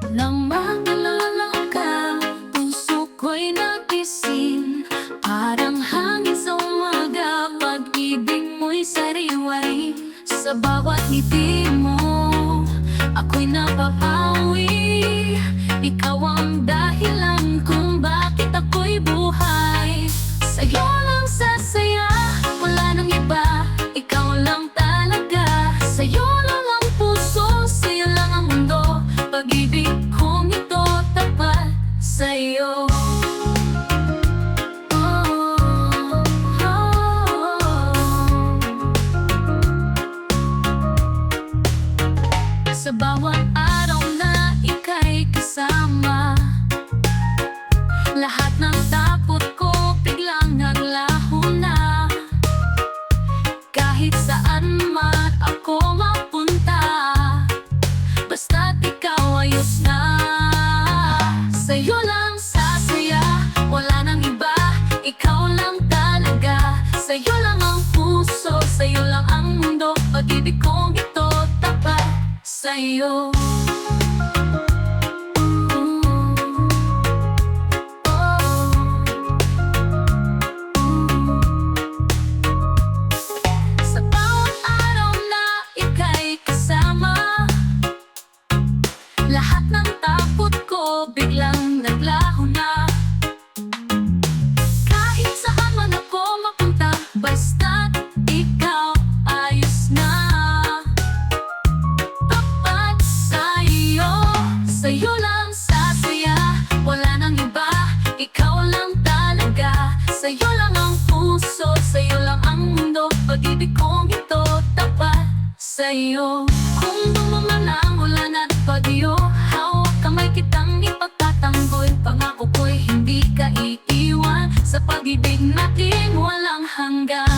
Nang makilala ka, puso ko'y nagising. Parang hangin sa umaga, pag-ibig mo'y sariwari. Sa bawat ngiti mo, ako'y napapawi. Ikaw ang dahilan kung bakit ako'y buhay. Sa'yo lang sasaya, wala nang iba, ikaw lang talaga. Sa'yo lang ang puso, sa'yo lang ang mundo. Pag-ibig kong ito tapat sa'yo. Sa bawat araw na ika'y kasama, lahat ng takot ko biglang naglaho na. Kahit saan man ako mapunta, basta't ikaw ayos na. Sa'yo lang sasaya, wala nang iba, ikaw lang talaga. Sa'yo lang ang puso, sa'yo lang ang mundo. Pag-ibig kong ito tapat sa'yo. Sa bawat araw na ika'y kasama, lahat ng takot ko biglang naglaho na. Kahit saan man ako mapunta, basta't ikaw ayos na. Tapat sa'yo, sa'yo lang sasaya, wala nang iba, ikaw lang talaga. Sa'yo lang ang puso, sa'yo lang ang mundo. Pag-ibig kong ito tapat sa'yo. Kung dumaman ang ulan at bagyo, hawak kamay kitang ipagtatanggol. Pangako ko'y hindi ka iiwan, sa pag-ibig natin walang hanggan.